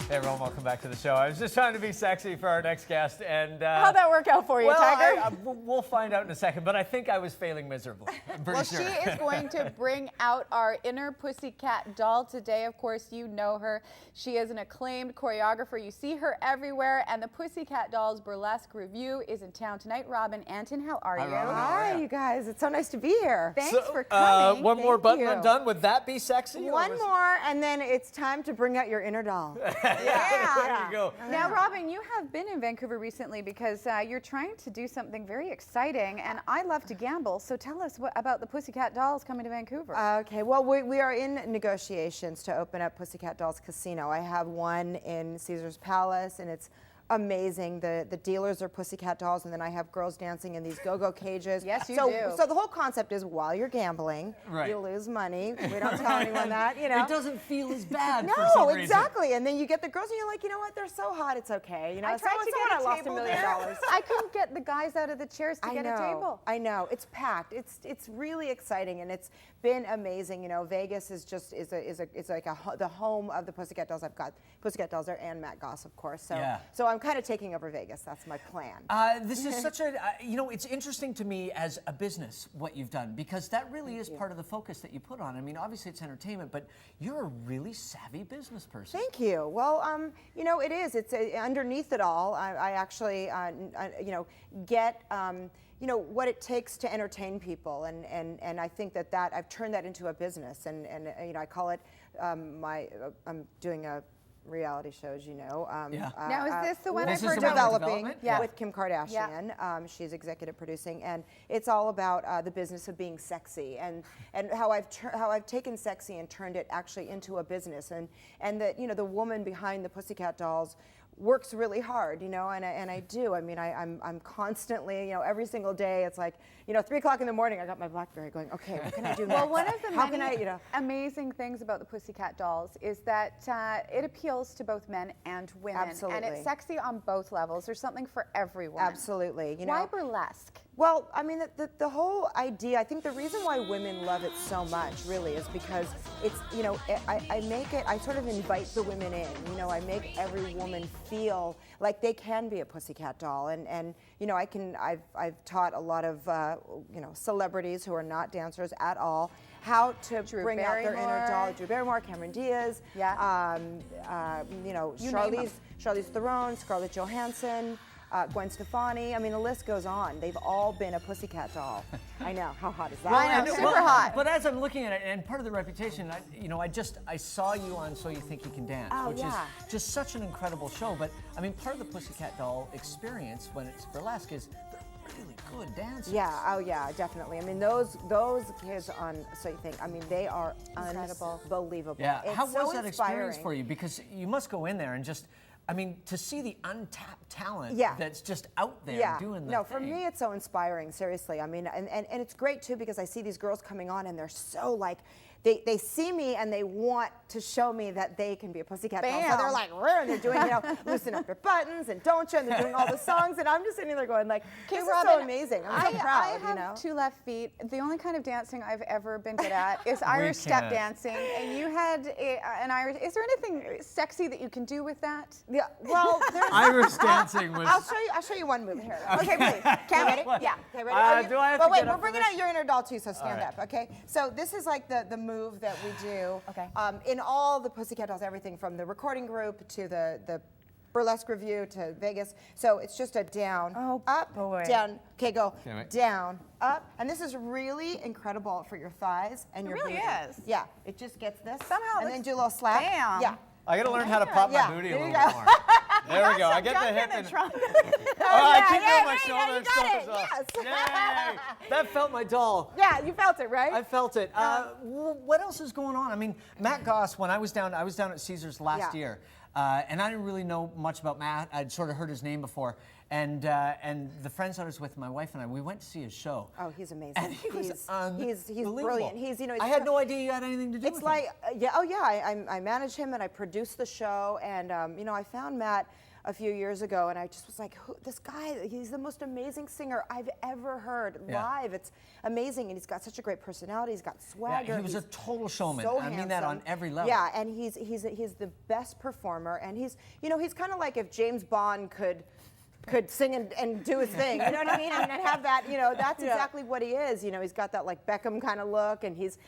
Hey everyone, welcome back to the show. I was just trying to be sexy for our next guest, and how'd that work out for you, Tiger? We'll find out in a second, but I think I was failing miserably. Well, sure. She is going to bring out our inner Pussycat doll today. Of course, you know her. She is an acclaimed choreographer. You see her everywhere, and the Pussycat Dolls Burlesque Review is in town tonight. Robin, Antin, how are you? Hi, you guys. It's so nice to be here. Thanks for coming. One more button undone. Would that be sexy? One more, and then it's time to bring out your inner doll. Yeah. There you go. Now, Robin, you have been in Vancouver recently because you're trying to do something very exciting, and I love to gamble. So tell us about the Pussycat Dolls coming to Vancouver. Okay, well, we are in negotiations to open up Pussycat Dolls Casino. I have one in Caesar's Palace, and it's amazing. The dealers are Pussycat Dolls, and then I have girls dancing in these go-go cages. Yes, you do. So the whole concept is while you're gambling, you lose money. We don't tell anyone that, you know. It doesn't feel as bad no, for some reason. exactly. And then you get the girls, and you're like, you know what? They're so hot. It's okay. You know, I tried to get a lost table $1 million. there. I couldn't get the guys out of the chairs to get a table. I know. It's packed. It's really exciting, and it's been amazing. You know, Vegas is just is like the home of the Pussycat Dolls. I've got Pussycat Dolls there and Matt Goss, of course. So I'm kind of taking over Vegas. That's my plan. This is such a, you know, it's interesting to me as a business what you've done, because that really is part of the focus that you put on. I mean, obviously it's entertainment, but you're a really savvy business person. Thank you. Well, you know, it is. It's underneath it all. I actually, you know, get. You know, what it takes to entertain people, and I think that I've turned that into a business, and you know, I call it I'm doing a reality show, as you know. Now, is this the one I've heard developing Yeah. with Kim Kardashian? She's executive producing, and it's all about the business of being sexy, and how I've taken sexy and turned it actually into a business, and that, you know, the woman behind the Pussycat Dolls works really hard, you know, and I do. I mean, I'm constantly, you know, every single day. It's like, you know, 3 o'clock in the morning. I got my BlackBerry going. Okay, what can I do next? Well, one of the many amazing things about the Pussycat Dolls is that it appeals to both men and women. Absolutely. And it's sexy on both levels. There's something for everyone. Absolutely. You know. Why burlesque? Well, I mean, the whole idea, I think the reason why women love it so much, really, is because it's, you know, I sort of invite the women in. You know, I make every woman feel like they can be a Pussycat Doll. And you know, I've taught a lot of, you know, celebrities who are not dancers at all how to bring out their inner doll. Drew Barrymore, Cameron Diaz, you know, Charlize Theron, Scarlett Johansson, Gwen Stefani. I mean, the list goes on. They've all been a Pussycat Doll. I know. How hot is that? I know, super hot. But as I'm looking at it, and part of the reputation, you know, I saw you on So You Think You Can Dance, which is just such an incredible show. But I mean, part of the Pussycat Doll experience when it's burlesque is they're really good dancers. Yeah. Oh yeah, definitely. I mean, those kids on So You Think. I mean, they are unbelievable. Yeah. It's How was so that experience for you? Because you must go in there and just. I mean, to see the untapped talent that's just out there doing the thing. For me, it's so inspiring, seriously. I mean, and it's great, too, because I see these girls coming on, and they're so, like, they see me, and they want to show me that they can be a Pussycat Doll. So they're like, and they're doing, you know, loosen up your buttons, and don't you, and they're doing all the songs, and I'm just sitting there going, like, this is so amazing. I'm so proud, I have 2 left feet. The only kind of dancing I've ever been good at is Irish step dancing, and you had an Irish. Is there anything sexy that you can do with that? Yeah, well, there's Irish dancing was. I'll show you one move here. Okay, please. Okay, ready? Yeah. Okay, ready? Do I have but to wait, get we're up for bringing this? out your inner doll too, so stand up. Okay. So this is like the move that we do. Okay. In all the Pussycat Dolls, everything from the recording group to the burlesque review to Vegas. So it's just a down, up, down. Okay, go down, up, and this is really incredible for your thighs and your booty. It really is. Yeah. It just gets this. Somehow. And then do a little slap. Bam. Yeah. I gotta learn how to pop my booty a little bit more. There we go. I get the hip and. I keep my shoulder and shoulders off. Yes. Yay! That felt my doll. Yeah, you felt it, right? I felt it. What else is going on? I mean, Matt Goss. When I was down at Caesars last year, and I didn't really know much about Matt. I'd sort of heard his name before, and the friends I was with, my wife and I, we went to see his show. Oh, he's amazing. And he's brilliant. He's, you know, I had no idea you had anything to do with him. It's like, I manage him and I produce the show, and you know, I found Matt a few years ago, and I just was like, this guy, he's the most amazing singer I've ever heard live. It's amazing, and he's got such a great personality. He's got swagger. Yeah, he was a total showman. So I mean that on every level. Yeah, and he's the best performer, and he's kind of like if James Bond could sing and do his thing, you know what I mean, and have that, that's exactly what he is. He's got that like Beckham kind of look, and he's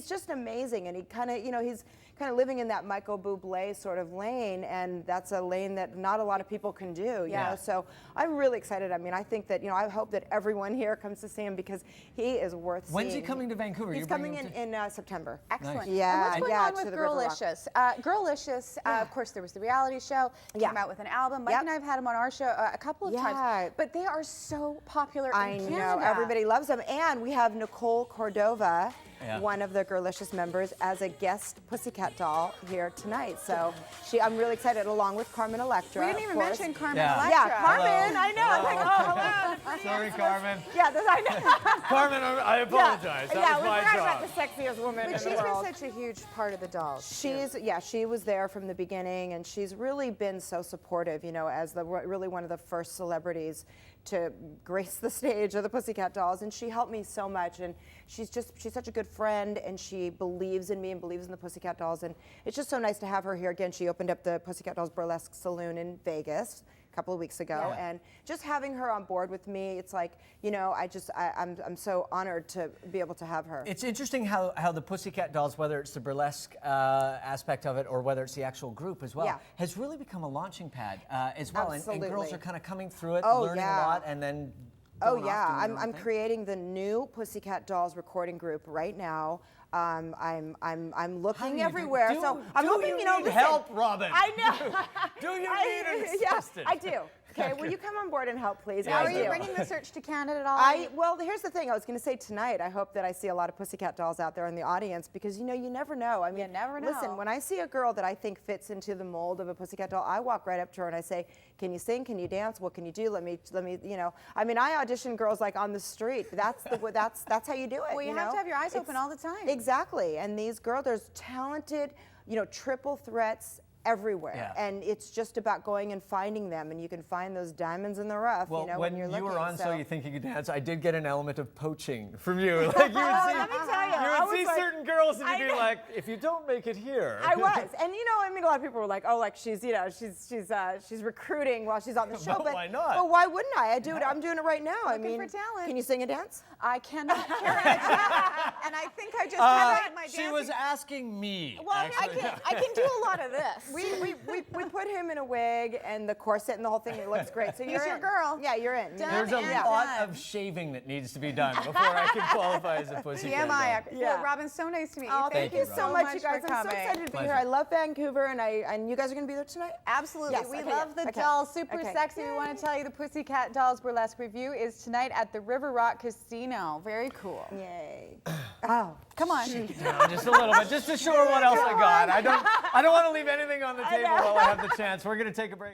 just amazing, and he kind of, he's kind of living in that Michael Bublé sort of lane, and that's a lane that not a lot of people can do, you know. So I'm really excited. I mean, I think that, I hope that everyone here comes to see him because he is worth seeing. When's he coming to Vancouver? He's coming in September. Excellent. Nice. Yeah, and what's going on with Girlicious? Girlicious, of course, there was the reality show. Came out with an album. Mike and I have had him on our show a couple of times. But they are so popular in Canada. I know, everybody loves them. And we have Nicole Cordova, one of the Girlicious members, as a guest Pussycat doll here tonight. So I'm really excited, along with Carmen Electra. We didn't even mention Carmen Electra. Yeah, Carmen, I know. I was like, hello. Sorry, Carmen. Yeah, I know. Carmen, I apologize. That was my we forgot job. about the sexiest woman But in she's the world. been such a huge part of the dolls. She was there from the beginning, and she's really been so supportive, as really one of the first celebrities to grace the stage of the Pussycat Dolls, and she helped me so much, and she's such a good friend, and she believes in me and believes in the Pussycat Dolls, and it's just so nice to have her here again. She opened up the Pussycat Dolls Burlesque Saloon in Vegas a couple of weeks ago, and just having her on board with me, it's like, I'm so honored to be able to have her. It's interesting how the Pussycat Dolls, whether it's the burlesque aspect of it or whether it's the actual group as well, has really become a launching pad as well. And girls are kind of coming through it, learning a lot, and then going off doing their own I'm thing. creating the new Pussycat Dolls recording group right now. I'm looking everywhere. I'm looking, need help, Robin? I know. Do you need an assistant? I do. Okay, will you come on board and help, please? How are you bringing the search to Canada at all? Well, here's the thing. I was going to say tonight, I hope that I see a lot of Pussycat Dolls out there in the audience because, you never know. I mean, you never know. Listen, when I see a girl that I think fits into the mold of a Pussycat Doll, I walk right up to her and I say, can you sing? Can you dance? What can you do? Let me, I mean, I audition girls like on the street. That's how you do it. Well, you have to have your eyes open all the time. Exactly. And these girls, there's talented, triple threats everywhere, and it's just about going and finding them, and you can find those diamonds in the rough. Well, when you're looking. You were on So You Think You Could Dance, I did get an element of poaching from you. Like you would see, let me tell you, I you would see was certain girls and you'd be like, if you don't make it here. I was, and I mean, a lot of people were like, oh, like she's recruiting while she's on the show. But why not? But why wouldn't I? I'm doing it right now. I mean, for talent. Can you sing and dance? I cannot carry a tune, and I think I just had my dancing. She was asking me. Well, I can do a lot of this. We put him in a wig and the corset and the whole thing. It looks great. So He's you're your in. girl. Yeah, you're in. Done. There's a and lot done. of shaving that needs to be done before I can qualify as a Pussycat Doll. Well, Robin, so nice to meet you. Oh, thank you so much, you guys. for I'm so coming. excited to be here. Pleasure. I love Vancouver, and you guys are going to be there tonight? Absolutely. Yes, We okay, love the okay. dolls. Super Okay. sexy. We want to tell you the Pussycat Dolls Burlesque Review is tonight at the River Rock Casino. Very cool. Yay. Oh, Come on. Down just a little bit, just to show her what else I got. I don't want to leave anything on the table while I have the chance. We're going to take a break.